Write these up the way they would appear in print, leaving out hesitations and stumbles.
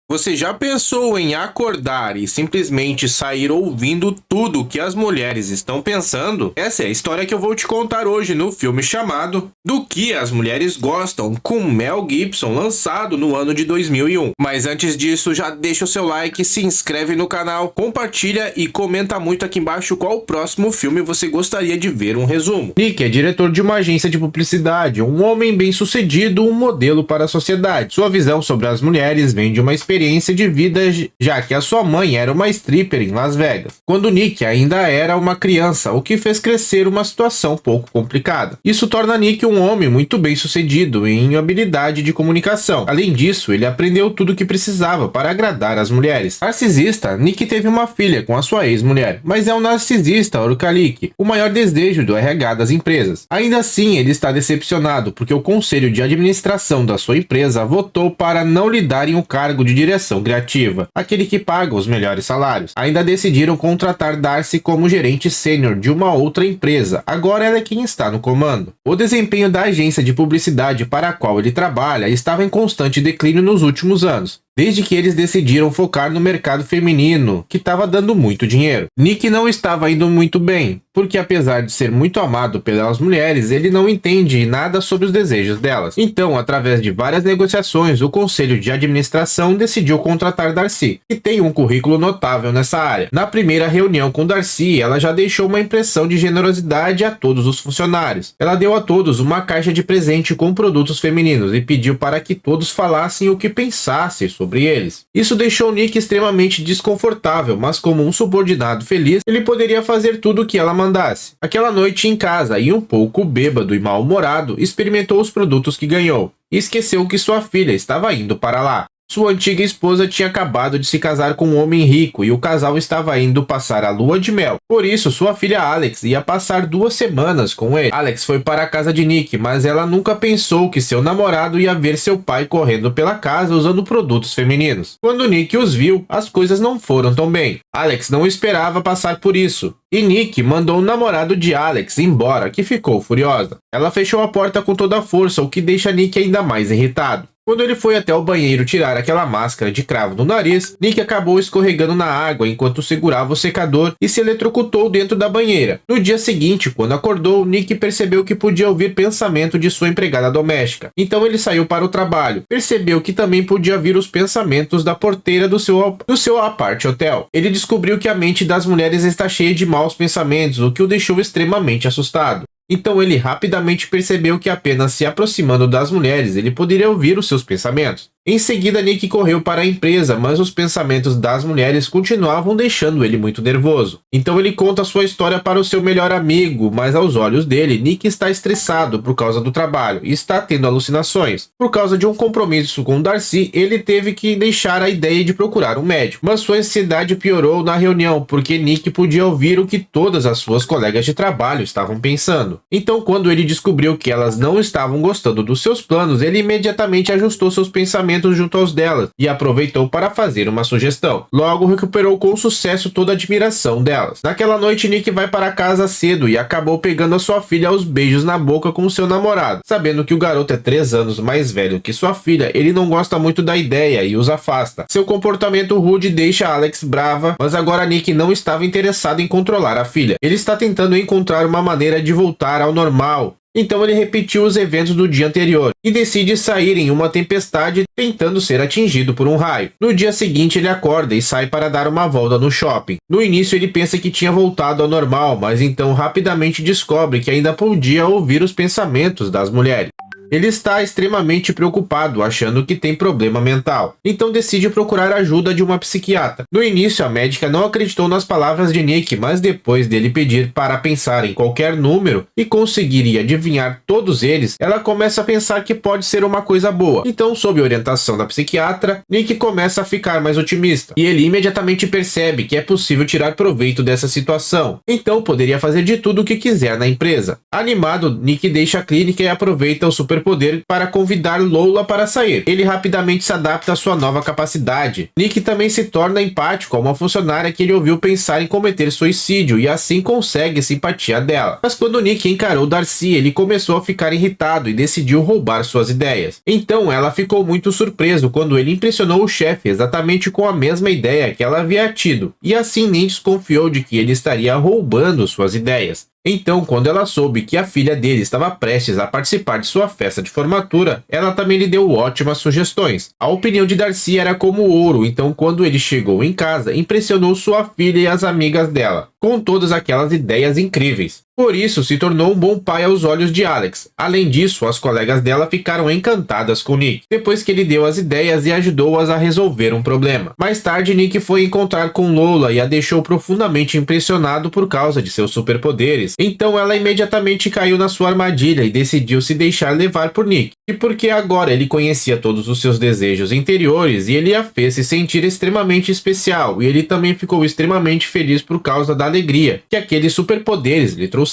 Você já pensou em acordar e simplesmente sair ouvindo tudo que as mulheres estão pensando? Essa é a história que eu vou te contar hoje no filme chamado Do que as Mulheres Gostam, com Mel Gibson, lançado no ano de 2001. Mas antes disso, já deixa o seu like, se inscreve no canal, compartilha e comenta muito aqui embaixo qual o próximo filme você gostaria de ver um resumo. Nick é diretor de uma agência de publicidade, um homem bem-sucedido, um modelo para a sociedade. Sua visão sobre as mulheres vem de uma experiência de vida, já que a sua mãe era uma stripper em Las Vegas, quando Nick ainda era uma criança, o que fez crescer uma situação pouco complicada. Isso torna Nick um homem muito bem sucedido em habilidade de comunicação. Além disso, ele aprendeu tudo o que precisava para agradar as mulheres. Narcisista, Nick teve uma filha com a sua ex-mulher, mas é um narcisista orcalique, o maior desejo do RH das empresas. Ainda assim, ele está decepcionado porque o conselho de administração da sua empresa votou para não lhe darem o cargo de direção criativa, aquele que paga os melhores salários. Ainda decidiram contratar Darcy como gerente sênior de uma outra empresa. Agora ela é quem está no comando. O desempenho da agência de publicidade para a qual ele trabalha estava em constante declínio nos últimos anos, desde que eles decidiram focar no mercado feminino, que estava dando muito dinheiro. Nick não estava indo muito bem, porque apesar de ser muito amado pelas mulheres, ele não entende nada sobre os desejos delas. Então, através de várias negociações, o conselho de administração decidiu contratar Darcy, que tem um currículo notável nessa área. Na primeira reunião com Darcy, ela já deixou uma impressão de generosidade a todos os funcionários. Ela deu a todos uma caixa de presente com produtos femininos e pediu para que todos falassem o que pensassem sobre eles. Isso deixou Nick extremamente desconfortável, mas como um subordinado feliz, ele poderia fazer tudo o que ela mandasse. Aquela noite em casa, e um pouco bêbado e mal-humorado, experimentou os produtos que ganhou e esqueceu que sua filha estava indo para lá. Sua antiga esposa tinha acabado de se casar com um homem rico e o casal estava indo passar a lua de mel. Por isso, sua filha Alex ia passar 2 semanas com ele. Alex foi para a casa de Nick, mas ela nunca pensou que seu namorado ia ver seu pai correndo pela casa usando produtos femininos. Quando Nick os viu, as coisas não foram tão bem. Alex não esperava passar por isso, e Nick mandou o namorado de Alex embora, que ficou furiosa. Ela fechou a porta com toda a força, o que deixa Nick ainda mais irritado. Quando ele foi até o banheiro tirar aquela máscara de cravo no nariz, Nick acabou escorregando na água enquanto segurava o secador e se eletrocutou dentro da banheira. No dia seguinte, quando acordou, Nick percebeu que podia ouvir pensamento de sua empregada doméstica. Então ele saiu para o trabalho. Percebeu que também podia ouvir os pensamentos da porteira do seu apart hotel. Ele descobriu que a mente das mulheres está cheia de maus pensamentos, o que o deixou extremamente assustado. Então ele rapidamente percebeu que apenas se aproximando das mulheres ele poderia ouvir os seus pensamentos. Em seguida, Nick correu para a empresa, mas os pensamentos das mulheres continuavam deixando ele muito nervoso. Então ele conta sua história para o seu melhor amigo, mas aos olhos dele, Nick está estressado por causa do trabalho e está tendo alucinações. Por causa de um compromisso com Darcy, ele teve que deixar a ideia de procurar um médico. Mas sua ansiedade piorou na reunião, porque Nick podia ouvir o que todas as suas colegas de trabalho estavam pensando. Então, quando ele descobriu que elas não estavam gostando dos seus planos, ele imediatamente ajustou seus pensamentos junto aos delas e aproveitou para fazer uma sugestão. Logo, recuperou com sucesso toda a admiração delas. Naquela noite, Nick vai para casa cedo e acabou pegando a sua filha aos beijos na boca com seu namorado. Sabendo que o garoto é 3 anos mais velho que sua filha, ele não gosta muito da ideia e os afasta. Seu comportamento rude deixa Alex brava, mas agora Nick não estava interessado em controlar a filha. Ele está tentando encontrar uma maneira de voltar ao normal. Então ele repetiu os eventos do dia anterior e decide sair em uma tempestade tentando ser atingido por um raio. No dia seguinte ele acorda e sai para dar uma volta no shopping. No início ele pensa que tinha voltado ao normal, mas então rapidamente descobre que ainda podia ouvir os pensamentos das mulheres. Ele está extremamente preocupado, achando que tem problema mental. Então decide procurar a ajuda de uma psiquiatra. No início, a médica não acreditou nas palavras de Nick, mas depois dele pedir para pensar em qualquer número e conseguiria adivinhar todos eles, ela começa a pensar que pode ser uma coisa boa. Então, sob orientação da psiquiatra, Nick começa a ficar mais otimista. E ele imediatamente percebe que é possível tirar proveito dessa situação. Então, poderia fazer de tudo o que quiser na empresa. Animado, Nick deixa a clínica e aproveita o super superpoder para convidar Lola para sair. Ele rapidamente se adapta à sua nova capacidade. Nick também se torna empático a uma funcionária que ele ouviu pensar em cometer suicídio e assim consegue simpatia dela. Mas quando Nick encarou Darcy, ele começou a ficar irritado e decidiu roubar suas ideias. Então ela ficou muito surpresa quando ele impressionou o chefe exatamente com a mesma ideia que ela havia tido, e assim Nick desconfiou de que ele estaria roubando suas ideias. Então, quando ela soube que a filha dele estava prestes a participar de sua festa de formatura, ela também lhe deu ótimas sugestões. A opinião de Darcy era como ouro, então quando ele chegou em casa, impressionou sua filha e as amigas dela, com todas aquelas ideias incríveis. Por isso, se tornou um bom pai aos olhos de Alex. Além disso, as colegas dela ficaram encantadas com Nick, depois que ele deu as ideias e ajudou-as a resolver um problema. Mais tarde, Nick foi encontrar com Lola e a deixou profundamente impressionado por causa de seus superpoderes. Então ela imediatamente caiu na sua armadilha e decidiu se deixar levar por Nick. E porque agora ele conhecia todos os seus desejos interiores e ele a fez se sentir extremamente especial, e ele também ficou extremamente feliz por causa da alegria que aqueles superpoderes lhe trouxeram.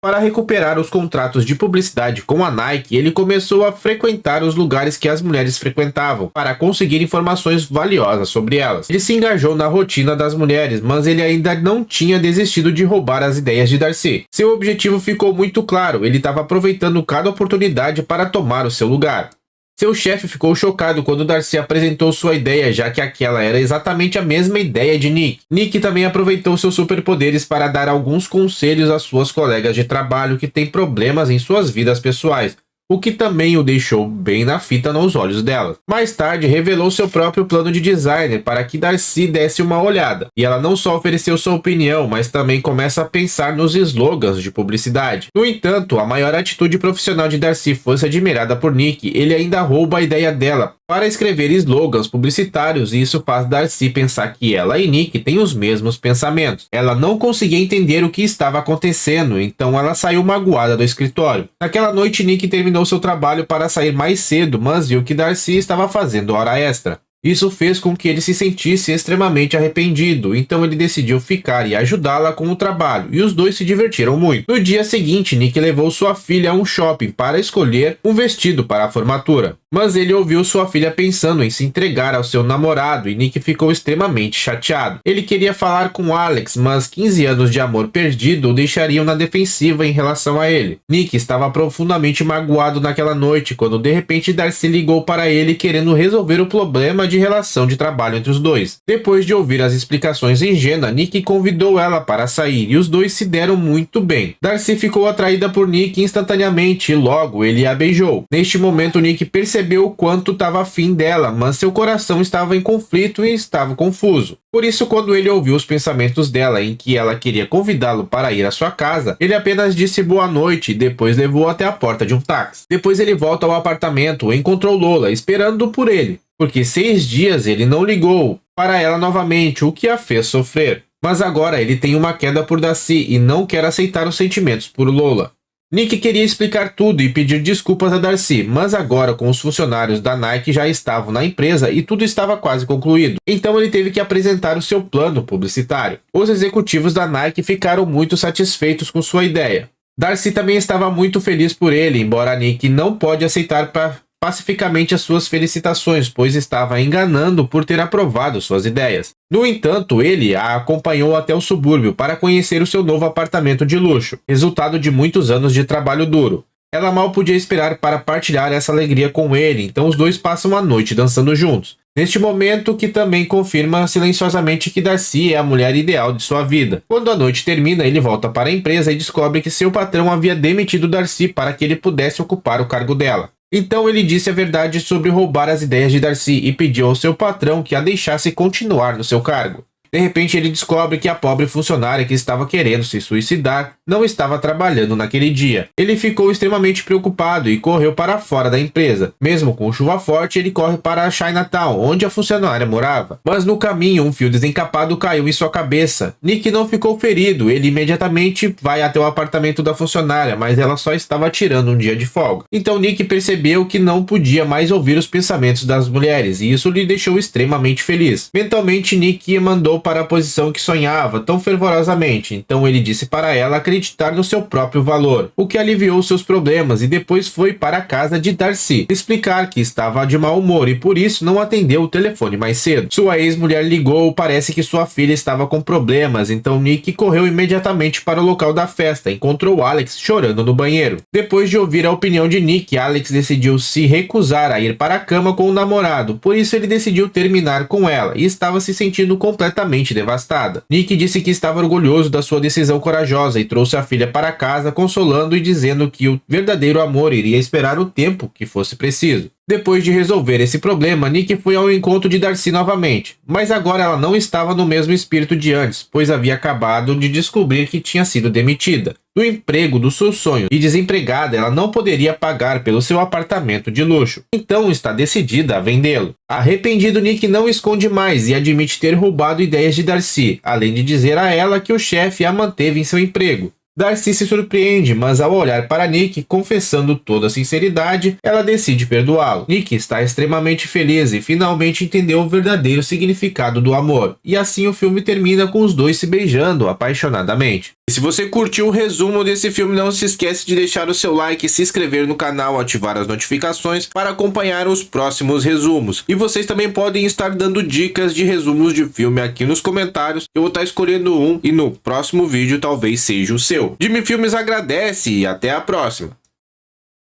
Para recuperar os contratos de publicidade com a Nike, ele começou a frequentar os lugares que as mulheres frequentavam, para conseguir informações valiosas sobre elas. Ele se engajou na rotina das mulheres, mas ele ainda não tinha desistido de roubar as ideias de Darcy. Seu objetivo ficou muito claro, ele estava aproveitando cada oportunidade para tomar o seu lugar. Seu chefe ficou chocado quando Darcy apresentou sua ideia, já que aquela era exatamente a mesma ideia de Nick. Nick também aproveitou seus superpoderes para dar alguns conselhos às suas colegas de trabalho que têm problemas em suas vidas pessoais, o que também o deixou bem na fita nos olhos dela. Mais tarde, revelou seu próprio plano de designer para que Darcy desse uma olhada, e ela não só ofereceu sua opinião, mas também começa a pensar nos slogans de publicidade. No entanto, a maior atitude profissional de Darcy fosse admirada por Nick, ele ainda rouba a ideia dela para escrever slogans publicitários, e isso faz Darcy pensar que ela e Nick têm os mesmos pensamentos. Ela não conseguia entender o que estava acontecendo, então ela saiu magoada do escritório. Naquela noite, Nick terminou seu trabalho para sair mais cedo, mas viu que Darcy estava fazendo hora extra. Isso fez com que ele se sentisse extremamente arrependido, então ele decidiu ficar e ajudá-la com o trabalho, e os dois se divertiram muito. No dia seguinte, Nick levou sua filha a um shopping para escolher um vestido para a formatura. Mas ele ouviu sua filha pensando em se entregar ao seu namorado e Nick ficou extremamente chateado. Ele queria falar com Alex, mas 15 anos de amor perdido o deixariam na defensiva em relação a ele. Nick estava profundamente magoado naquela noite quando de repente Darcy ligou para ele querendo resolver o problema de relação de trabalho entre os dois. Depois de ouvir as explicações ingênuas, Nick convidou ela para sair e os dois se deram muito bem. Darcy ficou atraída por Nick instantaneamente e logo ele a beijou. Neste momento, Nick percebeu o quanto estava afim dela, mas seu coração estava em conflito e estava confuso. Por isso, quando ele ouviu os pensamentos dela em que ela queria convidá-lo para ir à sua casa, ele apenas disse boa noite e depois levou até a porta de um táxi. Depois ele volta ao apartamento e encontrou Lola esperando por ele, porque 6 dias ele não ligou para ela novamente, o que a fez sofrer. Mas agora ele tem uma queda por Darcy e não quer aceitar os sentimentos por Lola. Nick queria explicar tudo e pedir desculpas a Darcy, mas agora com os funcionários da Nike já estavam na empresa e tudo estava quase concluído. Então ele teve que apresentar o seu plano publicitário. Os executivos da Nike ficaram muito satisfeitos com sua ideia. Darcy também estava muito feliz por ele, embora Nick não pode aceitar pacificamente as suas felicitações, pois estava enganando por ter aprovado suas ideias. No entanto, ele a acompanhou até o subúrbio para conhecer o seu novo apartamento de luxo, resultado de muitos anos de trabalho duro. Ela mal podia esperar para partilhar essa alegria com ele, então os dois passam a noite dançando juntos. Neste momento, que também confirma silenciosamente que Darcy é a mulher ideal de sua vida. Quando a noite termina, ele volta para a empresa e descobre que seu patrão havia demitido Darcy para que ele pudesse ocupar o cargo dela. Então ele disse a verdade sobre roubar as ideias de Darcy e pediu ao seu patrão que a deixasse continuar no seu cargo. De repente ele descobre que a pobre funcionária que estava querendo se suicidar não estava trabalhando naquele dia. Ele ficou extremamente preocupado e correu para fora da empresa. Mesmo com chuva forte, ele corre para Chinatown, onde a funcionária morava. Mas no caminho, um fio desencapado caiu em sua cabeça. Nick não ficou ferido, ele imediatamente vai até o apartamento da funcionária, mas ela só estava tirando um dia de folga. Então Nick percebeu que não podia mais ouvir os pensamentos das mulheres, e isso lhe deixou extremamente feliz. Mentalmente, Nick mandou voltou para a posição que sonhava tão fervorosamente, então ele disse para ela acreditar no seu próprio valor, o que aliviou seus problemas, e depois foi para a casa de Darcy explicar que estava de mau humor e por isso não atendeu o telefone mais cedo. Sua ex-mulher ligou, parece que sua filha estava com problemas, então Nick correu imediatamente para o local da festa e encontrou Alex chorando no banheiro. Depois de ouvir a opinião de Nick, Alex decidiu se recusar a ir para a cama com o namorado, por isso ele decidiu terminar com ela e estava se sentindo completamente devastada. Nick disse que estava orgulhoso da sua decisão corajosa e trouxe a filha para casa, consolando e dizendo que o verdadeiro amor iria esperar o tempo que fosse preciso. Depois de resolver esse problema, Nick foi ao encontro de Darcy novamente, mas agora ela não estava no mesmo espírito de antes, pois havia acabado de descobrir que tinha sido demitida do emprego do seu sonho e desempregada, ela não poderia pagar pelo seu apartamento de luxo. Então está decidida a vendê-lo. Arrependido, Nick não esconde mais e admite ter roubado ideias de Darcy, além de dizer a ela que o chefe a manteve em seu emprego. Darcy se surpreende, mas ao olhar para Nick, confessando toda a sinceridade, ela decide perdoá-lo. Nick está extremamente feliz e finalmente entendeu o verdadeiro significado do amor. E assim o filme termina com os dois se beijando apaixonadamente. E se você curtiu o resumo desse filme, não se esquece de deixar o seu like, se inscrever no canal, ativar as notificações para acompanhar os próximos resumos. E vocês também podem estar dando dicas de resumos de filme aqui nos comentários. Eu vou estar escolhendo um e no próximo vídeo talvez seja o seu. Jimmy Filmes agradece e até a próxima.